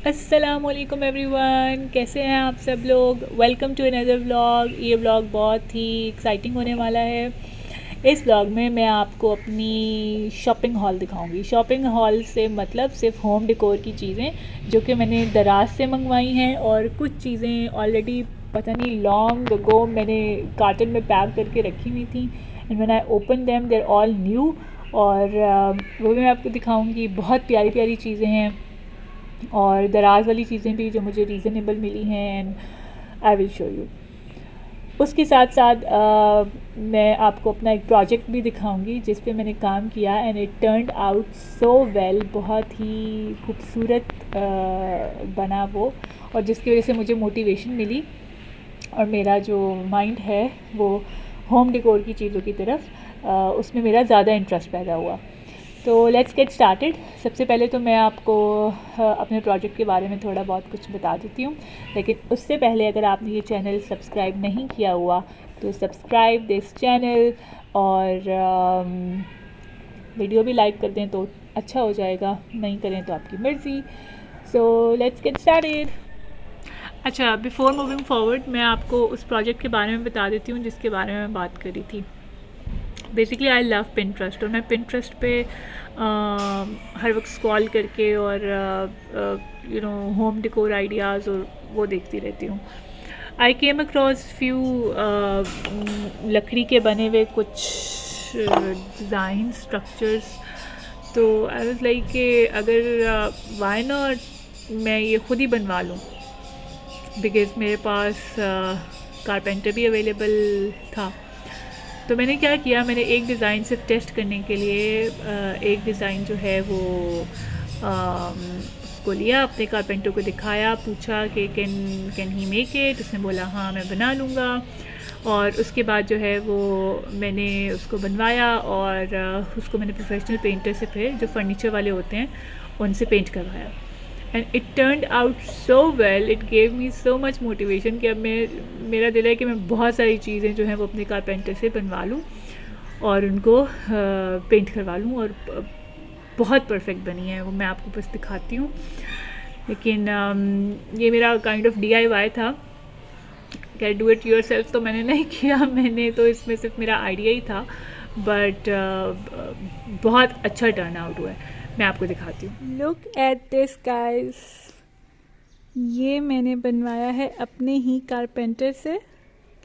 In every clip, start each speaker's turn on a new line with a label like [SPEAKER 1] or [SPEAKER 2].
[SPEAKER 1] अस्सलामुअलैकुम एवरीवन, कैसे हैं आप सब लोग। Welcome to another vlog. ये व्लॉग बहुत ही एक्साइटिंग होने वाला है। इस व्लॉग में मैं आपको अपनी शॉपिंग हॉल दिखाऊंगी। शॉपिंग हॉल से मतलब सिर्फ होम डेकोर की चीज़ें जो कि मैंने दराज से मंगवाई हैं, और कुछ चीज़ें ऑलरेडी पता नहीं लॉन्ग अगो मैंने कार्टन में पैक करके रखी हुई थी। And when I open them they are all new. और वो भी मैं आपको दिखाऊंगी। बहुत प्यारी प्यारी चीज़ें हैं और दराज वाली चीज़ें भी जो मुझे रीज़नेबल मिली हैं, and I will show you. उसके साथ साथ मैं आपको अपना एक प्रोजेक्ट भी दिखाऊंगी जिस पे मैंने काम किया, and it turned out so well. बहुत ही खूबसूरत बना वो, और जिसकी वजह से मुझे मोटिवेशन मिली और मेरा जो माइंड है वो होम डेकोर की चीज़ों की तरफ उसमें मेरा ज़्यादा इंटरेस्ट पैदा हुआ। तो लेट्स गेट स्टार्टेड। सबसे पहले तो मैं आपको अपने प्रोजेक्ट के बारे में थोड़ा बहुत कुछ बता देती हूँ, लेकिन उससे पहले अगर आपने ये चैनल सब्सक्राइब नहीं किया हुआ तो सब्सक्राइब दिस चैनल, और वीडियो भी लाइक कर दें तो अच्छा हो जाएगा, नहीं करें तो आपकी मर्ज़ी। So let's get started. अच्छा, बिफ़ोर मूविंग फॉरवर्ड मैं आपको उस प्रोजेक्ट के बारे में बता देती हूँ जिसके बारे में मैं बात करी थी। बेसिकली आई लव पिंटरेस्ट, और मैं पिंटरेस्ट पे हर वक्त स्क्रॉल करके और होम डेकोर आइडियाज़ और वो देखती रहती हूँ। आई केम अक्रॉस फ्यू लकड़ी के बने हुए कुछ डिज़ाइन स्ट्रक्चर्स। तो आई वाज लाइक कि अगर वाई नॉट मैं ये ख़ुद ही बनवा लूँ, बिकॉज़ मेरे पास कारपेंटर भी अवेलेबल था। तो मैंने क्या किया, मैंने एक डिज़ाइन सिर्फ टेस्ट करने के लिए एक डिज़ाइन जो है वो उसको लिया, अपने कारपेंटर को दिखाया, पूछा कि कैन ही मेक इट। उसने बोला हाँ मैं बना लूँगा। और उसके बाद जो है वो मैंने उसको बनवाया, और उसको मैंने प्रोफेशनल पेंटर से फिर जो फर्नीचर वाले होते हैं उनसे पेंट करवाया। And it turned out so well, it gave me so much motivation कि अब मेरा दिल है कि मैं बहुत सारी चीज़ें जो हैं वो अपने कारपेंटर से बनवा लूँ और उनको पेंट करवा लूँ। और बहुत परफेक्ट बनी है वो, मैं आपको बस दिखाती हूँ। लेकिन ये मेरा काइंड ऑफ DIY था। क्या डू इट योर सेल्फ तो मैंने नहीं किया, मैंने तो इसमें सिर्फ मेरा आइडिया ही था। बट बहुत अच्छा टर्न आउट हुआ है, मैं आपको दिखाती हूँ। लुक एट दिस गाइस, ये मैंने बनवाया है अपने ही कारपेंटर से।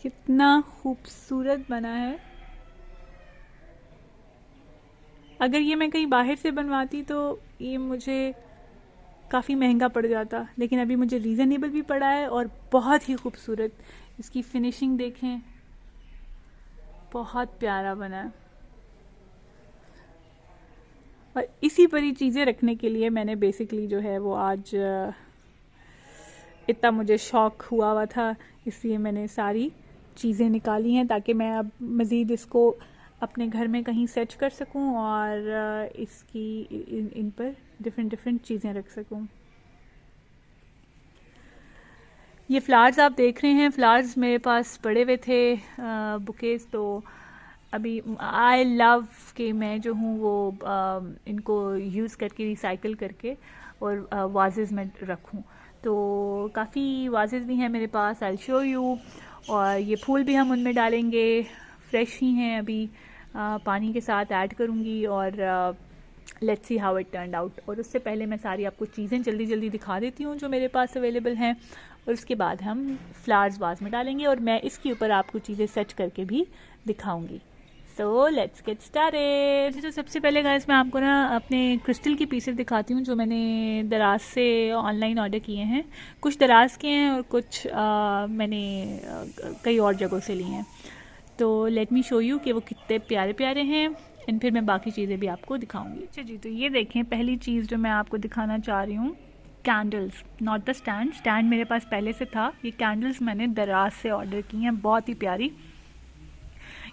[SPEAKER 1] कितना खूबसूरत बना है। अगर ये मैं कहीं बाहर से बनवाती तो ये मुझे काफ़ी महंगा पड़ जाता, लेकिन अभी मुझे रीज़नेबल भी पड़ा है और बहुत ही खूबसूरत। इसकी फिनिशिंग देखें, बहुत प्यारा बना है। और इसी पर ही चीज़ें रखने के लिए मैंने बेसिकली जो है वो आज इतना मुझे शौक़ हुआ था, इसलिए मैंने सारी चीज़ें निकाली हैं ताकि मैं अब मज़ीद इसको अपने घर में कहीं सेट कर सकूं और इसकी इन पर डिफरेंट चीज़ें रख सकूं। ये फ्लावर्स आप देख रहे हैं, फ्लावर्स मेरे पास पड़े हुए थे बुकेज। तो अभी आई लव कि मैं जो हूँ वो इनको यूज़ करके रिसाइकिल करके और वाजेज़ में रखूँ। तो काफ़ी वाजेज़ भी हैं मेरे पास, आई शो यू। और ये फूल भी हम उनमें डालेंगे, फ्रेश ही हैं अभी, पानी के साथ ऐड करूँगी। और let's see how it turn out. और उससे पहले मैं सारी आपको चीज़ें जल्दी जल्दी दिखा देती हूँ जो मेरे पास अवेलेबल हैं, और उसके बाद हम फ्लावर्स वाज में डालेंगे और मैं इसके ऊपर आपको चीज़ें सेट करके भी दिखाऊंगी। So let's get started. तो सबसे पहले गाइस मैं आपको ना अपने क्रिस्टल की पीसेस दिखाती हूँ जो मैंने दराज से ऑनलाइन ऑर्डर किए हैं। कुछ दराज के हैं और कुछ मैंने कई और जगहों से लिए हैं। तो लेट मी शो यू कि वो कितने प्यारे प्यारे हैं, एंड फिर मैं बाकी चीज़ें भी आपको दिखाऊंगी। अच्छा जी, तो ये देखें पहली चीज़ जो मैं आपको दिखाना चाह रही हूँ, candles. Not the stand, stand मेरे पास पहले से था। ये कैंडल्स मैंने दराज से ऑर्डर की हैं, बहुत ही प्यारी।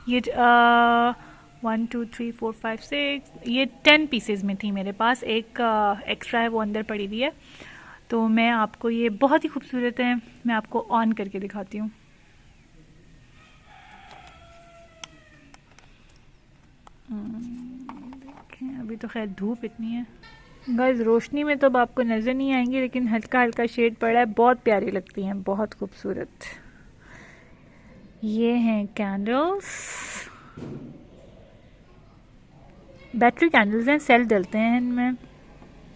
[SPEAKER 1] ये 1 2 3 4 5 6 ये 10 पीसेज में थी मेरे पास, एक एक्स्ट्रा है वो अंदर पड़ी हुई है। तो मैं आपको, ये बहुत ही खूबसूरत है, मैं आपको ऑन करके दिखाती हूँ। देखें, अभी तो खैर धूप इतनी है। गाइस रोशनी में तो अब आपको नज़र नहीं आएंगी, लेकिन हल्का हल्का शेड पड़ा है, बहुत प्यारी लगती हैं, बहुत खूबसूरत। ये हैं कैंडल्स, बैटरी कैंडल्स हैं, सेल डलते हैं इनमें,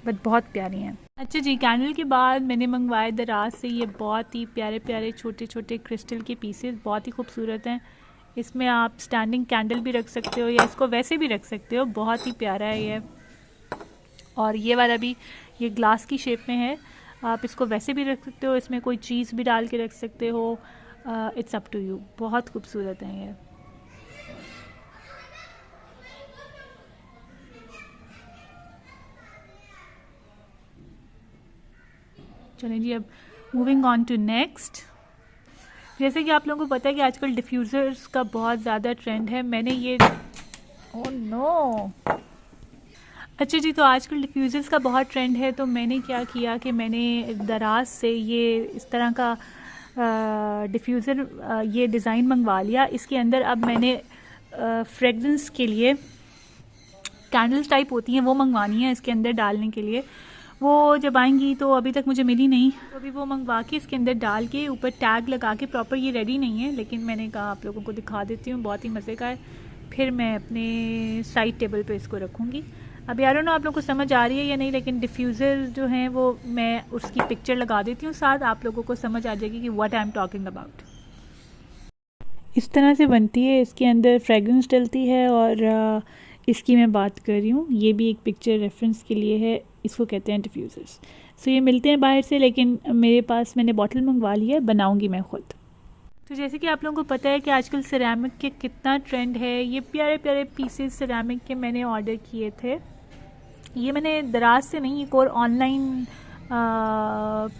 [SPEAKER 1] बट बहुत प्यारी हैं। अच्छा जी, कैंडल के बाद मैंने मंगवाए दराज से ये बहुत ही प्यारे प्यारे छोटे छोटे क्रिस्टल के पीसेस, बहुत ही खूबसूरत हैं। इसमें आप स्टैंडिंग कैंडल भी रख सकते हो या इसको वैसे भी रख सकते हो, बहुत ही प्यारा है ये। और ये वाला भी ये ग्लास की शेप में है, आप इसको वैसे भी रख सकते हो, इसमें कोई चीज़ भी डाल के रख सकते हो, इट्स अप टू यू। बहुत खूबसूरत है ये। चलें जी, अब मूविंग ऑन टू नेक्स्ट। जैसे कि आप लोगों को पता है कि आजकल डिफ्यूज़र्स का बहुत ज़्यादा ट्रेंड है। मैंने ये ओह नो, अच्छा जी, तो आजकल डिफ्यूज़र्स का बहुत ट्रेंड है, तो मैंने क्या किया कि मैंने दराज से ये इस तरह का डिफ्यूज़र ये डिज़ाइन मंगवा लिया। इसके अंदर अब मैंने फ्रेगरेंस के लिए कैंडल्स टाइप होती हैं वो मंगवानी है इसके अंदर डालने के लिए। वो जब आएंगी, तो अभी तक मुझे मिली नहीं, तो अभी वो मंगवा के इसके अंदर डाल के ऊपर टैग लगा के, प्रॉपर ये रेडी नहीं है, लेकिन मैंने कहा आप लोगों को दिखा देती हूँ, बहुत ही मज़े का है। फिर मैं अपने साइड टेबल पे इसको रखूँगी। अब यार ना आप लोगों को समझ आ रही है या नहीं, लेकिन डिफ्यूज़र जो हैं वो मैं उसकी पिक्चर लगा देती हूँ साथ, आप लोगों को समझ आ जाएगी कि what I am talking about. इस तरह से बनती है, इसके अंदर फ्रेगरेंस डलती है, और इसकी मैं बात कर रही हूँ, ये भी एक पिक्चर रेफरेंस के लिए है, इसको कहते हैं डिफ्यूज़र्स। सो ये मिलते हैं बाहर से, लेकिन मेरे पास मैंने बॉटल मंगवा ली है, बनाऊँगी मैं ख़ुद। तो जैसे कि आप लोगों को पता है कि आजकल सिरेमिक के कितना ट्रेंड है, ये प्यारे प्यारे पीसेस सिरेमिक के मैंने ऑर्डर किए थे। ये मैंने दराज से नहीं, एक और ऑनलाइन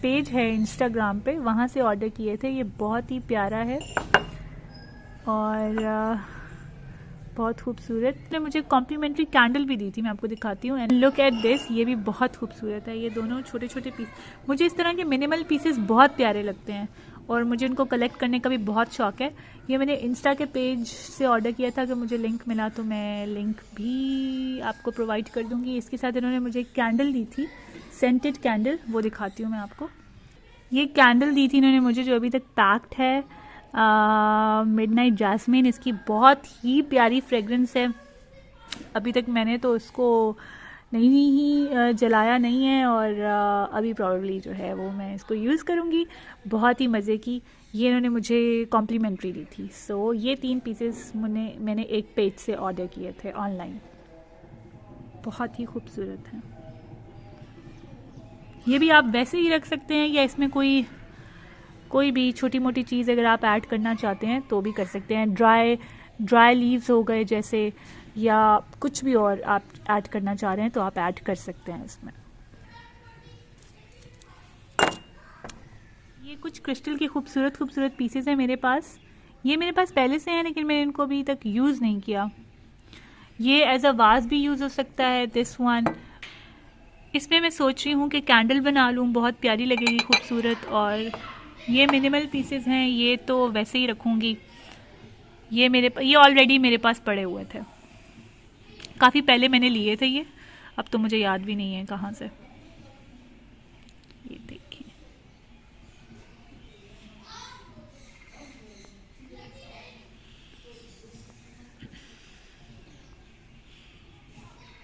[SPEAKER 1] पेज है इंस्टाग्राम पे, वहाँ से ऑर्डर किए थे। ये बहुत ही प्यारा है और बहुत खूबसूरत। ने मुझे कॉम्प्लीमेंट्री कैंडल भी दी थी, मैं आपको दिखाती हूँ। एंड लुक एट दिस, ये भी बहुत खूबसूरत है। ये दोनों छोटे छोटे पीस, मुझे इस तरह के मिनिमल पीसेस बहुत प्यारे लगते हैं और मुझे इनको कलेक्ट करने का भी बहुत शौक है। ये मैंने इंस्टा के पेज से ऑर्डर किया था, कि मुझे लिंक मिला तो मैं लिंक भी आपको प्रोवाइड कर दूँगी। इसके साथ इन्होंने मुझे एक कैंडल दी थी, सेंटेड कैंडल, वो दिखाती हूँ मैं आपको। ये कैंडल दी थी इन्होंने मुझे, जो अभी तक पैक्ड है, मिडनाइट जैस्मिन। इसकी बहुत ही प्यारी फ्रेगरेंस है। अभी तक मैंने तो इसको नहीं ही जलाया नहीं है, और अभी प्रॉब्ली जो है वो मैं इसको यूज़ करूँगी। बहुत ही मज़े की, ये इन्होंने मुझे कॉम्प्लीमेंट्री दी थी। सो ये 3 पीसेस मैंने एक पेज से ऑर्डर किए थे ऑनलाइन, बहुत ही खूबसूरत हैं। ये भी आप वैसे ही रख सकते हैं, या इसमें कोई भी छोटी मोटी चीज़ अगर आप ऐड करना चाहते हैं तो भी कर सकते हैं। ड्राई लीव्स हो गए जैसे, या कुछ भी और आप ऐड करना चाह रहे हैं तो आप ऐड कर सकते हैं इसमें। ये कुछ क्रिस्टल के खूबसूरत खूबसूरत पीसेस हैं मेरे पास। ये मेरे पास पहले से हैं, लेकिन मैंने इनको अभी तक यूज़ नहीं किया। ये एज अ वाज भी यूज़ हो सकता है, दिस वन। इसमें मैं सोच रही हूँ कि कैंडल बना लूँ, बहुत प्यारी लगेगी, खूबसूरत। और ये मिनिमल पीसेस हैं, ये तो वैसे ही रखूँगी। ये ऑलरेडी मेरे पास पड़े हुए थे, काफ़ी पहले मैंने लिए थे ये, अब तो मुझे याद भी नहीं है कहाँ से। ये देखिए,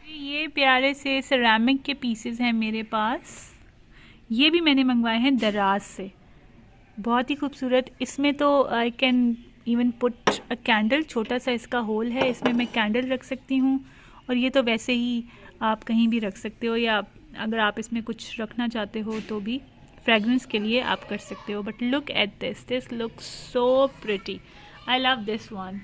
[SPEAKER 1] ये प्यारे से सिरेमिक के पीसेस हैं मेरे पास। ये भी मैंने मंगवाए हैं दराज से, बहुत ही खूबसूरत। इसमें तो I can even put a candle, छोटा सा इसका होल है, इसमें मैं कैंडल रख सकती हूँ। और ये तो वैसे ही आप कहीं भी रख सकते हो, या अगर आप इसमें कुछ रखना चाहते हो तो भी फ्रेगरेंस के लिए आप कर सकते हो। But look at this looks so pretty, I love this one.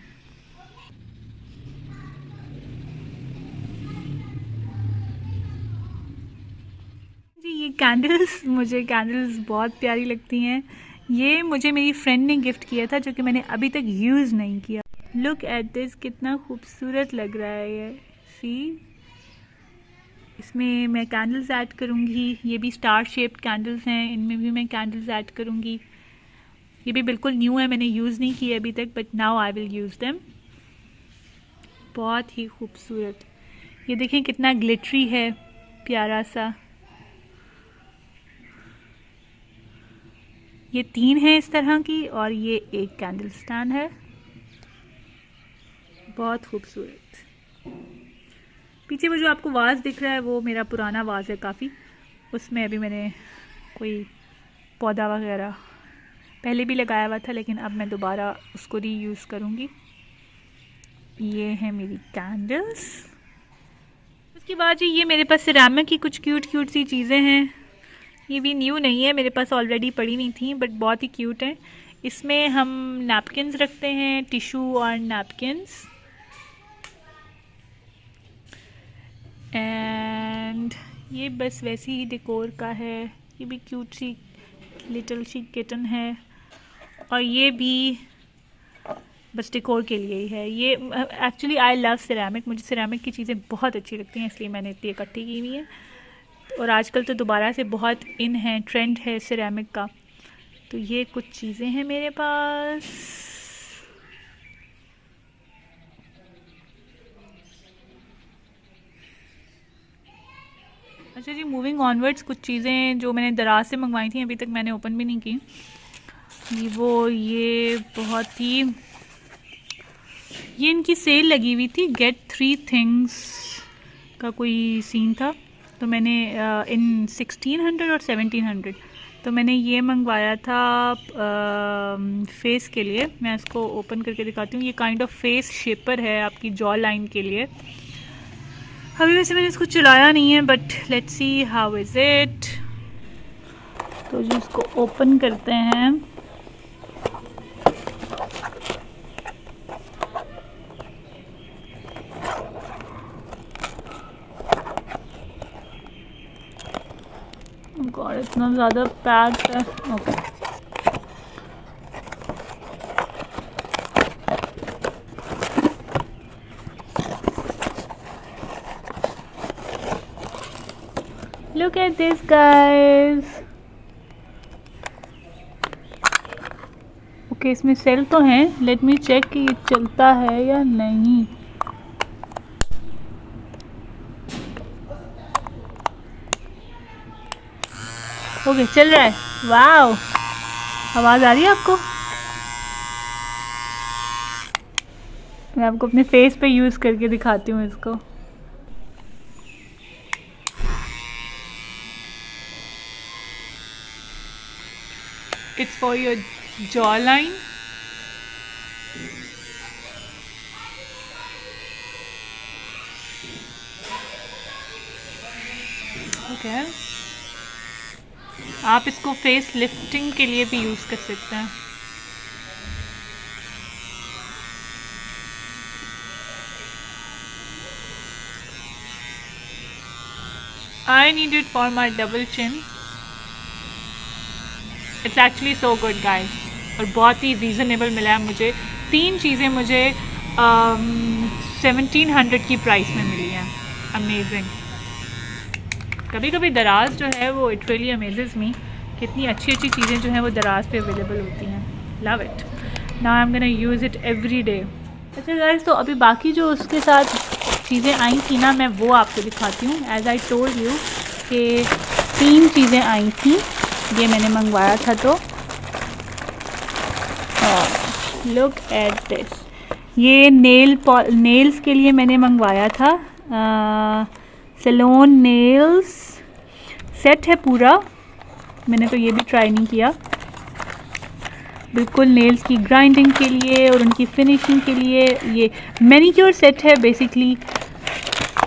[SPEAKER 1] जी, ये कैंडल्स, मुझे कैंडल्स बहुत प्यारी लगती हैं। ये मुझे मेरी फ्रेंड ने गिफ्ट किया था, जो कि मैंने अभी तक यूज़ नहीं किया। लुक एट दिस, कितना खूबसूरत लग रहा है ये। सी, इसमें मैं कैंडल्स ऐड करूँगी। ये भी स्टार शेप्ड कैंडल्स हैं, इनमें भी मैं कैंडल्स ऐड करूँगी। ये भी बिल्कुल न्यू है, मैंने यूज़ नहीं किया अभी तक, but now I will use them. बहुत ही खूबसूरत, ये देखें कितना ग्लिटरी है, प्यारा सा। ये 3 है इस तरह की और ये एक कैंडल स्टैंड है, बहुत खूबसूरत। पीछे वो जो आपको वाज दिख रहा है वो मेरा पुराना वाज है काफ़ी, उसमें अभी मैंने कोई पौधा वगैरह पहले भी लगाया हुआ था, लेकिन अब मैं दोबारा उसको रीयूज़ करूँगी। ये है मेरी कैंडल्स। उसके बाद जी ये मेरे पास सिरामिक की कुछ क्यूट क्यूट सी चीज़ें हैं। ये भी न्यू नहीं है, मेरे पास ऑलरेडी पड़ी हुई थी, बट बहुत ही क्यूट है। इसमें हम नैपकिन्स रखते हैं, टिशू और नैपकिन्स। एंड ये बस वैसी ही डेकोर का है। ये भी क्यूट सी लिटिल सी किटन है, और ये भी बस डेकोर के लिए ही है। ये एक्चुअली आई लव सिरेमिक, मुझे सिरेमिक की चीज़ें बहुत अच्छी लगती हैं, इसलिए मैंने इतनी इकट्ठी की हुई है। और आजकल तो दोबारा से बहुत इन है, ट्रेंड है सिरेमिक का। तो ये कुछ चीज़ें हैं मेरे पास। अच्छा जी, मूविंग ऑनवर्ड्स, कुछ चीज़ें जो मैंने दराज से मंगवाई थी, अभी तक मैंने ओपन भी नहीं की। ये बहुत ही, ये इनकी सेल लगी हुई थी, गेट 3 थिंग्स का कोई सीन था, तो मैंने इन 1600 और 1700, तो मैंने ये मंगवाया था फेस के लिए। मैं इसको ओपन करके दिखाती हूँ। ये काइंड ऑफ फेस शेपर है आपकी जॉ लाइन के लिए। अभी वैसे मैंने इसको चलाया नहीं है, but let's see how is it. तो जी इसको ओपन करते हैं। गॉड, इतना ज़्यादा पैक्ड है। Okay, look at this guys। Okay, इसमें सेल तो हैं, लेट मी चेक कि ये चलता है या नहीं। ओके, चल रहा है। वाओ, आवाज़ आ रही है आपको? मैं आपको अपने फेस पे यूज़ करके दिखाती हूँ इसको। It's for your jawline. Okay. आप इसको फेस लिफ्टिंग के लिए भी यूज़ कर सकते हैं। I need it for my double chin. It's actually so good guys, और बहुत ही रीज़नेबल मिला है मुझे। 3 चीज़ें मुझे 1700 की प्राइस में मिली हैं। अमेजिंग। कभी कभी दराज जो है वो इट रियली अमेजेस मी, कितनी अच्छी अच्छी चीज़ें जो हैं वो दराज पे अवेलेबल होती हैं। Love it. Now I am gonna use it every day. अच्छा गाइस, तो अभी बाकी जो उसके साथ चीज़ें आई थी ना, मैं वो आपको दिखाती हूँ। एज आई टोल्ड यू कि 3 चीज़ें आई थी, ये मैंने मंगवाया था। तो लुक एट दिस, ये नेल्स के लिए मैंने मंगवाया था। सैलून नेल्स सेट है पूरा, मैंने तो ये भी ट्राई नहीं किया। बिल्कुल नेल्स की ग्राइंडिंग के लिए और उनकी फिनिशिंग के लिए ये मैनीक्योर सेट है बेसिकली।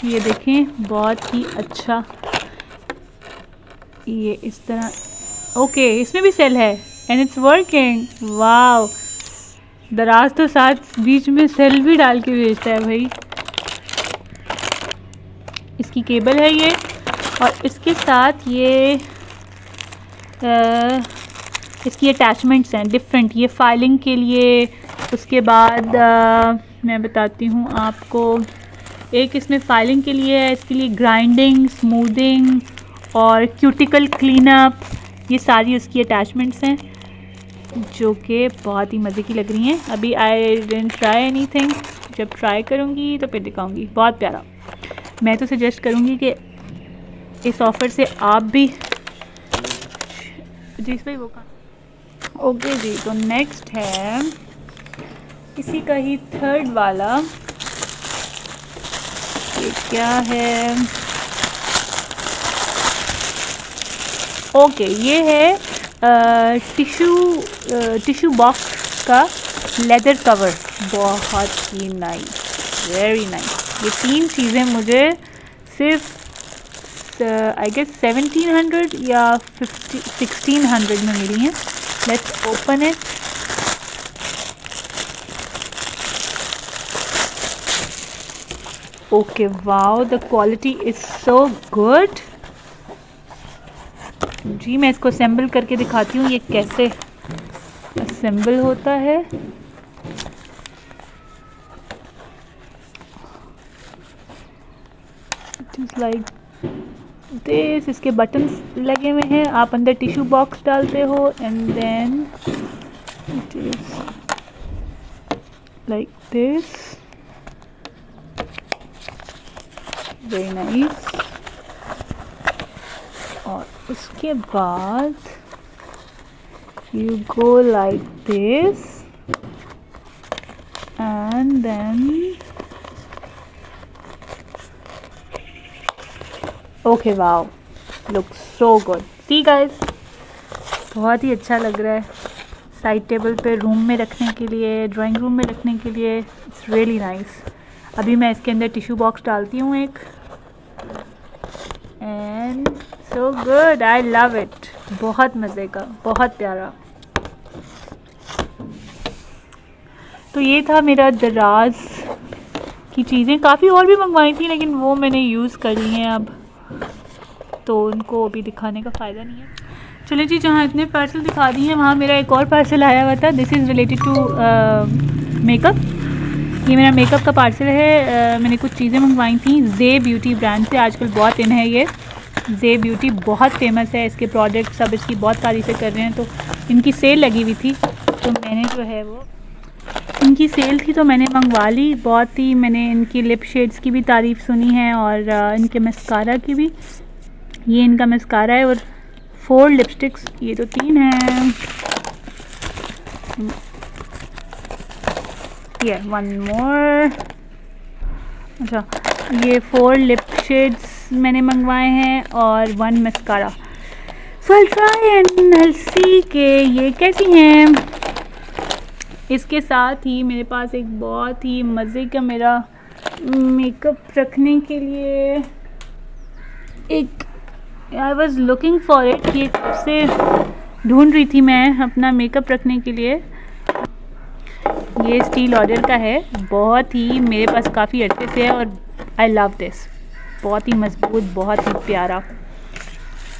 [SPEAKER 1] ये देखें, बहुत ही अच्छा। ये इस तरह। ओके, इसमें भी सेल है एंड इट्स वर्किंग। वाओ, दराज तो साथ बीच में सेल भी डाल के भेजता है भाई। इसकी केबल है ये, और इसके साथ ये इसकी अटैचमेंट्स हैं डिफरेंट, ये फाइलिंग के लिए। उसके बाद मैं बताती हूँ आपको, एक इसमें फाइलिंग के लिए है, इसके लिए ग्राइंडिंग, स्मूदिंग और क्यूटिकल क्लीनअप, ये सारी उसकी अटैचमेंट्स हैं जो कि बहुत ही मज़े की लग रही हैं। अभी आई डिडंट ट्राई एनीथिंग, जब ट्राई करूँगी तो फिर दिखाऊँगी। बहुत प्यारा। मैं तो सजेस्ट करूँगी कि इस ऑफ़र से आप भी जी भाई वो का ओके जी। तो नेक्स्ट है इसी का ही थर्ड वाला, ये क्या है? ओके ये है टिश्यू बॉक्स का लेदर कवर, बहुत ही नाइस, वेरी नाइस। ये 3 चीज़ें मुझे सिर्फ आई गेस 1700 या 1600 में मिली हैं। Let's open it. Okay wow, the quality is so good जी। मैं इसको असेंबल करके दिखाती हूँ ये कैसे असेंबल होता है। It like this. इसके बटन्स लगे हुए हैं, आप अंदर टिश्यू बॉक्स डालते हो and then it is like this, very nice. और उसके बाद you go like this and then okay wow, looks so good, see guys, बहुत ही अच्छा लग रहा है साइड टेबल पे, रूम में रखने के लिए, ड्राइंग रूम में रखने के लिए। It's really nice. अभी मैं इसके अंदर टिश्यू बॉक्स डालती हूँ एक, and so good, I love it. बहुत मज़े का, बहुत प्यारा। तो ये था मेरा दराज की चीज़ें। काफ़ी और भी मंगवाई थी लेकिन वो मैंने यूज़ कर ली हैं अब, तो उनको अभी दिखाने का फ़ायदा नहीं है। चलिए जी, जहाँ इतने पार्सल दिखा दिए हैं वहाँ मेरा एक और पार्सल आया हुआ था। This is related to makeup. ये मेरा मेकअप का पार्सल है। मैंने कुछ चीज़ें मंगवाई थी जे ब्यूटी ब्रांड से। आजकल बहुत इन है ये जे ब्यूटी, बहुत फेमस है। इसके प्रोडक्ट सब इसकी बहुत तारीफ़ें कर रहे हैं। तो इनकी सेल लगी हुई थी तो मैंने जो है वो, इनकी सेल थी तो मैंने मंगवा ली। बहुत ही मैंने इनकी लिप शेड्स की भी तारीफ़ सुनी है और इनके मस्कारा की भी। ये इनका मस्कारा है और 4 लिपस्टिक्स, ये तो 3 हैं। ये 1 मोर। अच्छा, ये 4 लिप शेड्स मैंने मंगवाए हैं और 1 mascara. So I try and I see के ये कैसी हैं। इसके साथ ही मेरे पास एक बहुत ही मज़े का मेरा मेकअप रखने के लिए एक, I was looking for it, ये कब से ढूंढ रही थी मैं अपना मेकअप रखने के लिए। ये स्टील ऑर्डर का है, बहुत ही मेरे पास काफ़ी अच्छे से है और आई लव दिस। बहुत ही मजबूत, बहुत ही प्यारा।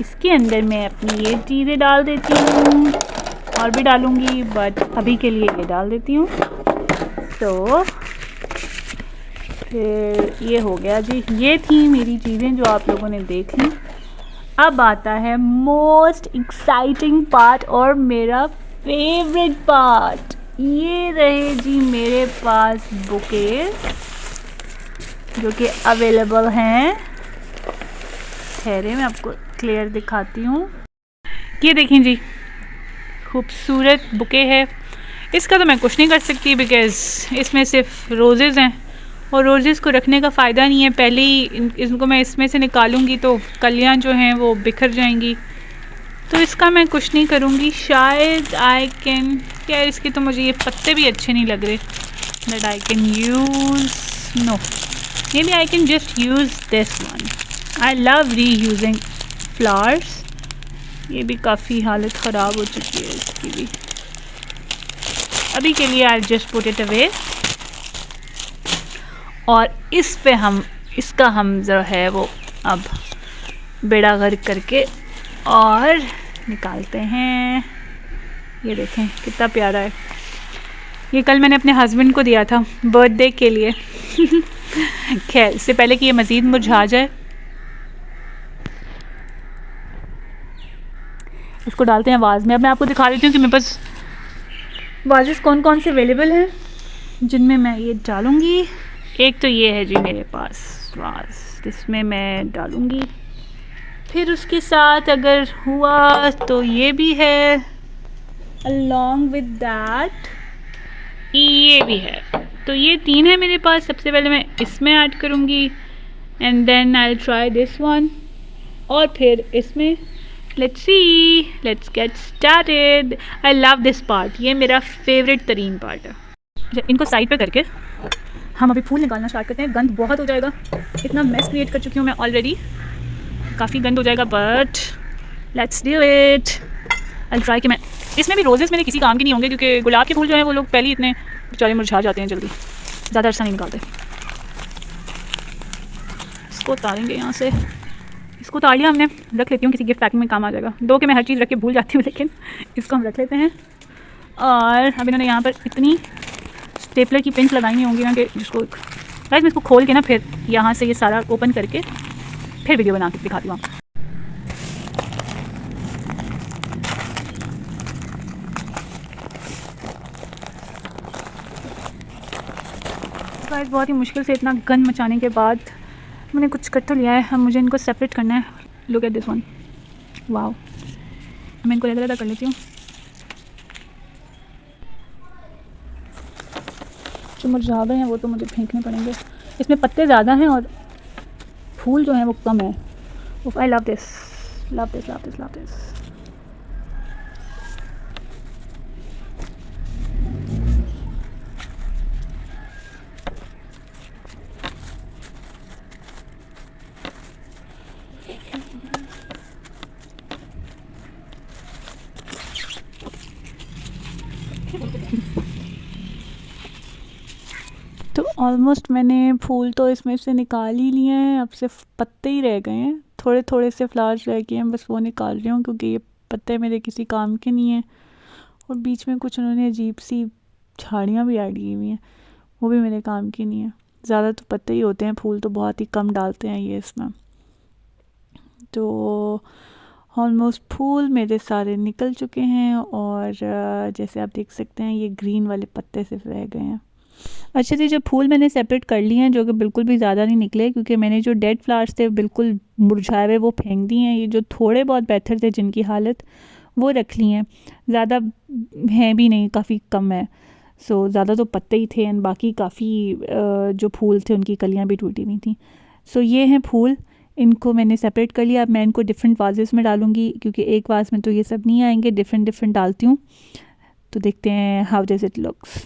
[SPEAKER 1] इसके अंदर मैं अपनी ये चीज़ें डाल देती हूँ, और भी डालूँगी बट अभी के लिए ये डाल देती हूँ। तो फिर ये हो गया जी। ये थी मेरी चीज़ें जो आप लोगों ने देख ली। अब आता है मोस्ट एक्साइटिंग पार्ट और मेरा फेवरेट पार्ट। ये रहे जी मेरे पास बुके जो कि अवेलेबल हैं। ठहरे मैं आपको क्लियर दिखाती हूँ। ये देखें जी, खूबसूरत बुके है। इसका तो मैं कुछ नहीं कर सकती बिकॉज़ इसमें सिर्फ रोज़ेज़ हैं और रोज़ेज़ को रखने का फ़ायदा नहीं है। पहले ही इनको मैं इसमें से निकालूंगी तो कलियां जो हैं वो बिखर जाएंगी, तो इसका मैं कुछ नहीं करूँगी। शायद आई कैन, यार इसके तो मुझे ये पत्ते भी अच्छे नहीं लग रहे, that I can use, no maybe I can just use this one. I love reusing flowers. ये भी काफ़ी हालत ख़राब हो चुकी है इसकी भी। अभी के लिए I just put it away. और इस पे इसका हम जो है वो अब बेड़ा गर्क करके और निकालते हैं। ये देखें कितना प्यारा है। ये कल मैंने अपने हस्बैंड को दिया था बर्थडे के लिए। खैर, इससे पहले कि ये मज़ीद मुरझा जाए, इसको डालते हैं वाज में। अब मैं आपको दिखा देती हूँ कि मेरे पास वाजेस कौन कौन से अवेलेबल हैं जिनमें मैं ये डालूँगी। एक तो ये है जी मेरे पास वाज, जिसमें मैं डालूँगी फिर उसके साथ अगर हुआ तो ये भी है, अलॉन्ग विद दैट ये भी है। तो ये 3 है मेरे पास। सबसे पहले मैं इसमें ऐड करूँगी and then I try this one, और फिर इसमें। Let's see, let's get started. I love this part, ये मेरा फेवरेट तरीन पार्ट है। इनको साइड पे करके हम अभी फूल निकालना स्टार्ट करते हैं। गंद बहुत हो जाएगा, इतना मेस क्रिएट कर चुकी हूँ मैं ऑलरेडी, काफ़ी गंद हो जाएगा, but let's do it. I try कि मैं इसमें भी रोजेस मेरे किसी काम के नहीं होंगे, क्योंकि गुलाब के फूल जो हैं वो लोग पहले ही इतने बेचारे मुरझा जाते हैं जल्दी, ज़्यादा अरसा नहीं निकालते। इसको उतारेंगे यहाँ से, इसको उतार लिया हमने, रख लेती हूँ, किसी गिफ्ट पैकिंग में काम आ जाएगा। 2 के मैं हर चीज़ रख के भूल जाती हूँ, लेकिन इसको हम रख लेते हैं। और अब इन्होंने यहाँ पर इतनी स्टेपलर की पिंस लगाई हुई होंगी ना कि जिसको गाइस मैं इसको खोल के ना फिर यहाँ से ये सारा ओपन करके फिर वीडियो बना के दिखाती हूँ। गाइस बहुत ही मुश्किल से इतना गंद मचाने के बाद मैंने कुछ कर तो लिया है। अब मुझे इनको सेपरेट करना है। Look at this one, wow. मैं इनको अलग-अलग कर लेती हूँ। जो मुरझा गए हैं वो तो मुझे फेंकने पड़ेंगे। इसमें पत्ते ज़्यादा हैं और फूल जो हैं वो कम है। आई love this, love this, love this, love this. तो ऑलमोस्ट मैंने फूल तो इसमें से निकाल ही लिए हैं, अब सिर्फ पत्ते ही रह गए हैं। थोड़े थोड़े से फ्लावर्स रह गए हैं, बस वो निकाल रही हूँ, क्योंकि ये पत्ते मेरे किसी काम के नहीं हैं। और बीच में कुछ उन्होंने अजीब सी झाड़ियाँ भी ऐड की हुई हैं, वो भी मेरे काम की नहीं है। ज़्यादा तो पत्ते ही होते हैं, फूल तो बहुत ही कम डालते हैं ये इसमें। तो ऑलमोस्ट फूल मेरे सारे निकल चुके हैं, और जैसे आप देख सकते हैं ये ग्रीन वाले पत्ते सिर्फ रह गए हैं। अच्छा जी, जो फूल मैंने सेपरेट कर लिए हैं, जो कि बिल्कुल भी ज़्यादा नहीं निकले, क्योंकि मैंने जो डेड फ्लावर्स थे बिल्कुल मुरझाए हुए वो फेंक दिए हैं। ये जो थोड़े बहुत बेहतर थे जिनकी हालत, वो रख ली हैं। ज़्यादा हैं भी नहीं, काफ़ी कम है। सो ज़्यादा तो पत्ते ही थे, एंड बाकी काफ़ी जो फूल थे उनकी कलियाँ भी टूटी हुई थी। सो ये हैं फूल, इनको मैंने सेपरेट कर लिया। अब मैं इनको डिफरेंट वाजेस में डालूँगी, क्योंकि एक वाज में तो ये सब नहीं आएंगे, डिफरेंट डिफरेंट डालती हूँ। तो देखते हैं हाउ डज इट लुक्स।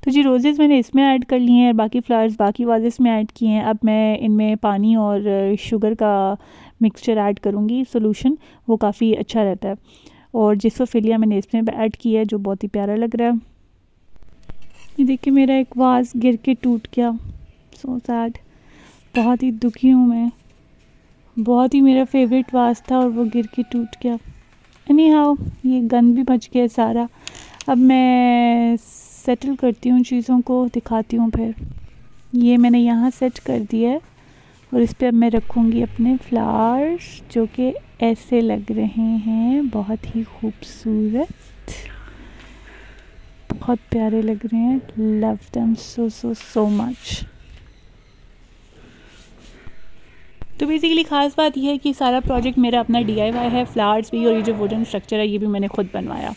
[SPEAKER 1] तो जी रोज़ेज़ मैंने इसमें ऐड कर लिए हैं, बाकी फ्लावर्स बाकी वाजेस में ऐड किए हैं। अब मैं इनमें पानी और शुगर का मिक्सचर ऐड करूँगी, सोल्यूशन, वो काफ़ी अच्छा रहता है। और जिसोफिलिया मैंने इसमें ऐड किया है, जो बहुत ही प्यारा लग रहा है। ये देखिए मेरा एक वाज गिर के टूट गया, सो सैड। बहुत ही दुखी हूँ मैं, बहुत ही मेरा फेवरेट वाज था और वो गिर के टूट गया। एनी हाउ ये गंद भी बच गया सारा। अब मैं सेटल करती हूँ चीज़ों को, दिखाती हूँ फिर। ये मैंने यहाँ सेट कर दिया है, और इस पर अब मैं रखूँगी अपने फ्लावर्स, जो कि ऐसे लग रहे हैं, बहुत ही खूबसूरत, बहुत प्यारे लग रहे हैं। लव देम सो सो सो मच। तो बेसिकली ख़ास बात यह है कि सारा प्रोजेक्ट मेरा अपना DIY है, फ्लावर्स भी, और ये जो वुडन स्ट्रक्चर है ये भी मैंने खुद बनवाया।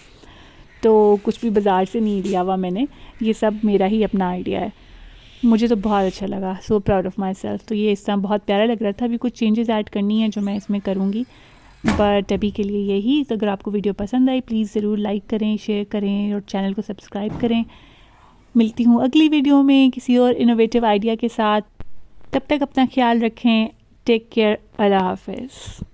[SPEAKER 1] तो कुछ भी बाज़ार से नहीं लिया हुआ मैंने, ये सब मेरा ही अपना आइडिया है। मुझे तो बहुत अच्छा लगा, so proud of my self. तो ये इस तरह बहुत प्यारा लग रहा था। अभी कुछ चेंजेस ऐड करनी है जो मैं इसमें करूँगी, बट अभी के लिए यही। तो अगर आपको वीडियो पसंद आई प्लीज़ ज़रूर लाइक करें, शेयर करें और चैनल को सब्सक्राइब करें। मिलती हूँ अगली वीडियो में किसी और इनोवेटिव आइडिया के साथ। तब तक अपना ख्याल रखें। Take care. अल्लाह हाफ़िज़।